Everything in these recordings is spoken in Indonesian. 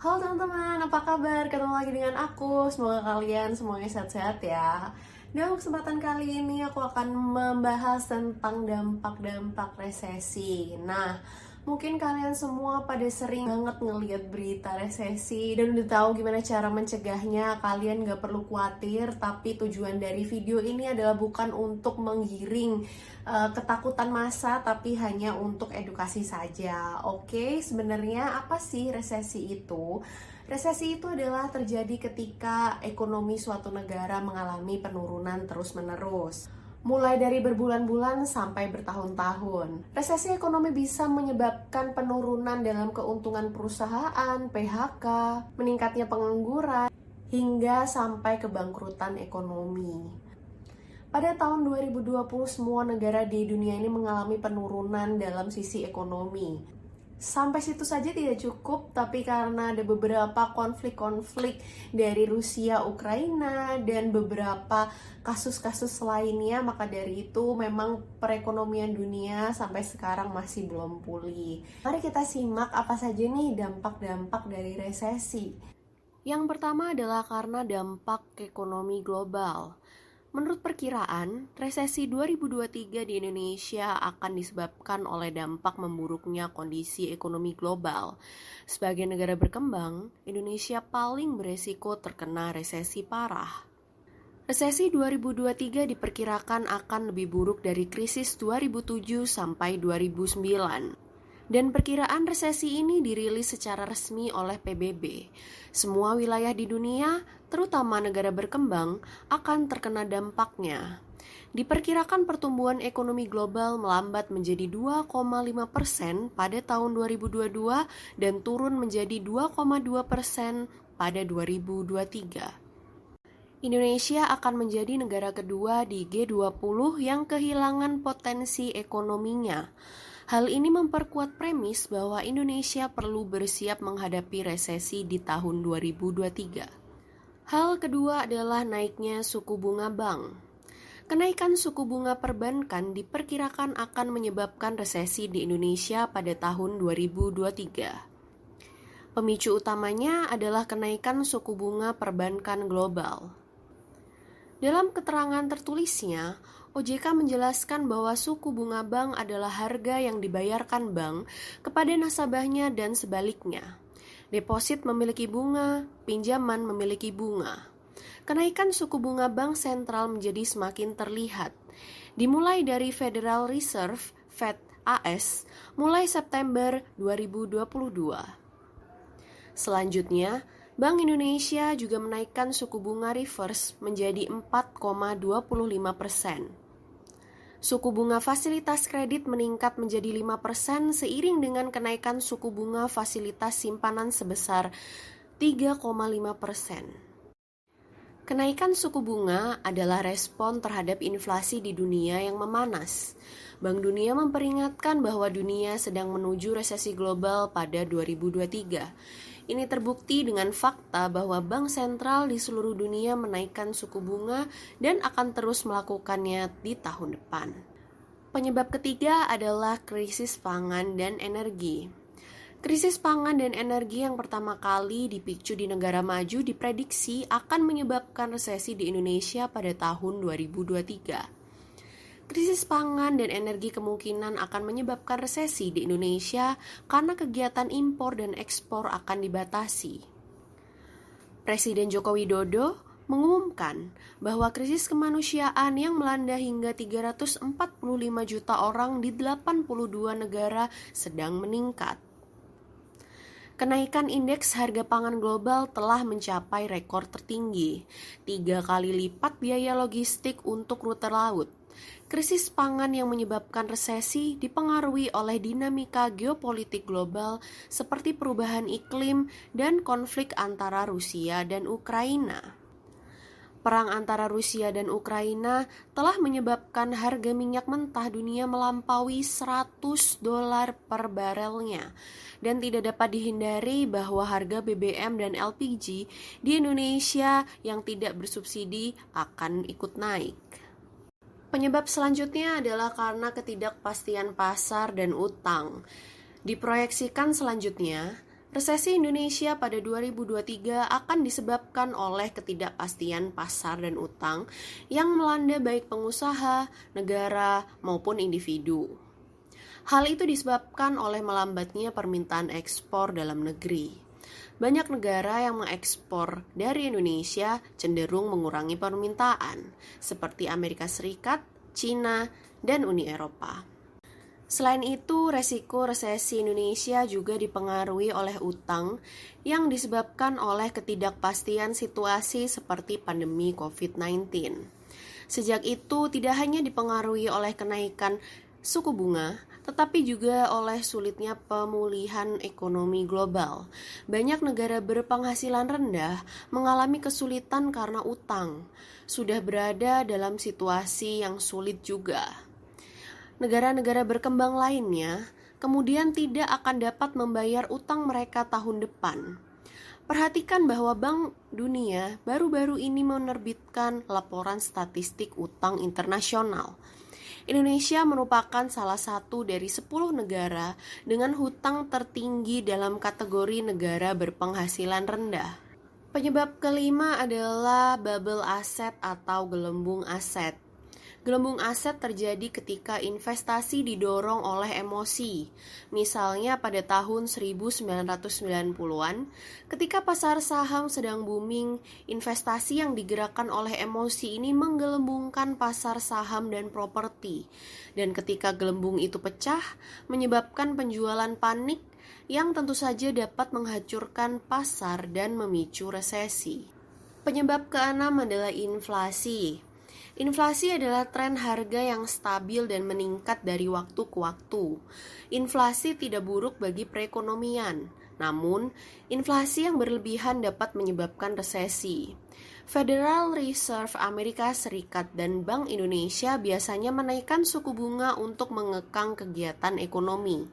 Halo teman-teman, apa kabar? Ketemu lagi dengan aku. Semoga kalian semuanya sehat-sehat ya. Dalam kesempatan kali ini aku akan membahas tentang dampak-dampak resesi. Nah, mungkin kalian semua pada sering banget ngeliat berita resesi dan udah tahu gimana cara mencegahnya. Kalian gak perlu khawatir, tapi tujuan dari video ini adalah bukan untuk menggiring ketakutan massa, tapi hanya untuk edukasi saja. Oke, sebenarnya apa sih resesi itu? Resesi itu adalah terjadi ketika ekonomi suatu negara mengalami penurunan terus-menerus, mulai dari berbulan-bulan sampai bertahun-tahun. Resesi ekonomi bisa menyebabkan penurunan dalam keuntungan perusahaan, PHK, meningkatnya pengangguran, hingga sampai kebangkrutan ekonomi. Pada tahun 2020, semua negara di dunia ini mengalami penurunan dalam sisi ekonomi. Sampai situ saja tidak cukup, tapi karena ada beberapa konflik-konflik dari Rusia, Ukraina, dan beberapa kasus-kasus lainnya, maka dari itu memang perekonomian dunia sampai sekarang masih belum pulih. Mari kita simak apa saja nih dampak-dampak dari resesi. Yang pertama adalah karena dampak ekonomi global. Menurut perkiraan, resesi 2023 di Indonesia akan disebabkan oleh dampak memburuknya kondisi ekonomi global. Sebagai negara berkembang, Indonesia paling beresiko terkena resesi parah. Resesi 2023 diperkirakan akan lebih buruk dari krisis 2007 sampai 2009. Dan perkiraan resesi ini dirilis secara resmi oleh PBB. Semua wilayah di dunia, terutama negara berkembang, akan terkena dampaknya. Diperkirakan pertumbuhan ekonomi global melambat menjadi 2,5% pada tahun 2022 dan turun menjadi 2,2% pada 2023. Indonesia akan menjadi negara kedua di G20 yang kehilangan potensi ekonominya. Hal ini memperkuat premis bahwa Indonesia perlu bersiap menghadapi resesi di tahun 2023. Hal kedua adalah naiknya suku bunga bank. Kenaikan suku bunga perbankan diperkirakan akan menyebabkan resesi di Indonesia pada tahun 2023. Pemicu utamanya adalah kenaikan suku bunga perbankan global. Dalam keterangan tertulisnya, OJK menjelaskan bahwa suku bunga bank adalah harga yang dibayarkan bank kepada nasabahnya dan sebaliknya. Deposit memiliki bunga, pinjaman memiliki bunga. Kenaikan suku bunga bank sentral menjadi semakin terlihat. Dimulai dari Federal Reserve (Fed) AS mulai September 2022. Selanjutnya, Bank Indonesia juga menaikkan suku bunga reverse menjadi 4,25%. Suku bunga fasilitas kredit meningkat menjadi 5% seiring dengan kenaikan suku bunga fasilitas simpanan sebesar 3,5%. Kenaikan suku bunga adalah respon terhadap inflasi di dunia yang memanas. Bank Dunia memperingatkan bahwa dunia sedang menuju resesi global pada 2023. Ini terbukti dengan fakta bahwa bank sentral di seluruh dunia menaikkan suku bunga dan akan terus melakukannya di tahun depan. Penyebab ketiga adalah krisis pangan dan energi. Krisis pangan dan energi yang pertama kali dipicu di negara maju diprediksi akan menyebabkan resesi di Indonesia pada tahun 2023. Krisis pangan dan energi kemungkinan akan menyebabkan resesi di Indonesia karena kegiatan impor dan ekspor akan dibatasi. Presiden Joko Widodo mengumumkan bahwa krisis kemanusiaan yang melanda hingga 345 juta orang di 82 negara sedang meningkat. Kenaikan indeks harga pangan global telah mencapai rekor tertinggi, 3 kali lipat biaya logistik untuk rute laut. Krisis pangan yang menyebabkan resesi dipengaruhi oleh dinamika geopolitik global seperti perubahan iklim dan konflik antara Rusia dan Ukraina. Perang antara Rusia dan Ukraina telah menyebabkan harga minyak mentah dunia melampaui $100 per barelnya, dan tidak dapat dihindari bahwa harga BBM dan LPG di Indonesia yang tidak bersubsidi akan ikut naik. Penyebab selanjutnya adalah karena ketidakpastian pasar dan utang. Diproyeksikan selanjutnya, Resesi Indonesia pada 2023 akan disebabkan oleh ketidakpastian pasar dan utang yang melanda baik pengusaha, negara, maupun individu. Hal itu disebabkan oleh melambatnya permintaan ekspor dalam negeri. Banyak negara yang mengekspor dari Indonesia cenderung mengurangi permintaan, seperti Amerika Serikat, Cina, dan Uni Eropa. Selain itu, resiko resesi Indonesia juga dipengaruhi oleh utang yang disebabkan oleh ketidakpastian situasi seperti pandemi COVID-19. Sejak itu, tidak hanya dipengaruhi oleh kenaikan suku bunga, tetapi juga oleh sulitnya pemulihan ekonomi global. Banyak negara berpenghasilan rendah mengalami kesulitan karena utang, sudah berada dalam situasi yang sulit juga. Negara-negara berkembang lainnya kemudian tidak akan dapat membayar utang mereka tahun depan. Perhatikan bahwa Bank Dunia baru-baru ini menerbitkan laporan statistik utang internasional. Indonesia merupakan salah satu dari 10 negara dengan hutang tertinggi dalam kategori negara berpenghasilan rendah. Penyebab kelima adalah bubble aset atau gelembung aset. Gelembung aset terjadi ketika investasi didorong oleh emosi. Misalnya pada tahun 1990-an, ketika pasar saham sedang booming, investasi yang digerakkan oleh emosi ini menggelembungkan pasar saham dan properti. Dan ketika gelembung itu pecah, menyebabkan penjualan panik yang tentu saja dapat menghancurkan pasar dan memicu resesi. Penyebab keenam adalah inflasi. Inflasi adalah tren harga yang stabil dan meningkat dari waktu ke waktu. Inflasi tidak buruk bagi perekonomian, namun inflasi yang berlebihan dapat menyebabkan resesi. Federal Reserve Amerika Serikat dan Bank Indonesia biasanya menaikkan suku bunga untuk mengekang kegiatan ekonomi.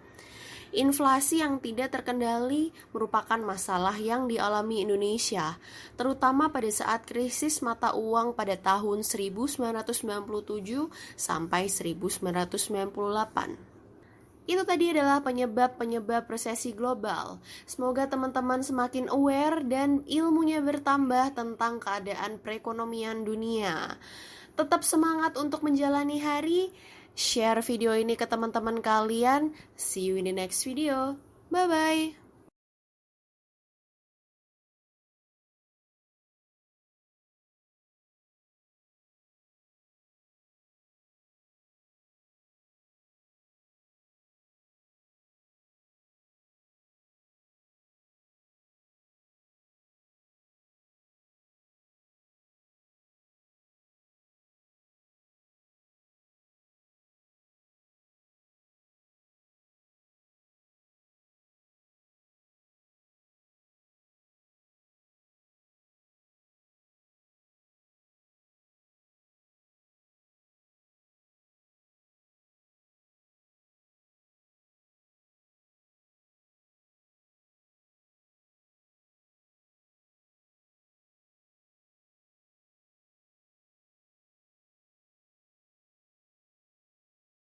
Inflasi yang tidak terkendali merupakan masalah yang dialami Indonesia, terutama pada saat krisis mata uang pada tahun 1997 sampai 1998. Itu tadi adalah penyebab-penyebab resesi global. Semoga teman-teman semakin aware dan ilmunya bertambah tentang keadaan perekonomian dunia. Tetap semangat untuk menjalani hari. Share video ini ke teman-teman kalian. See you in the next video. Bye-bye.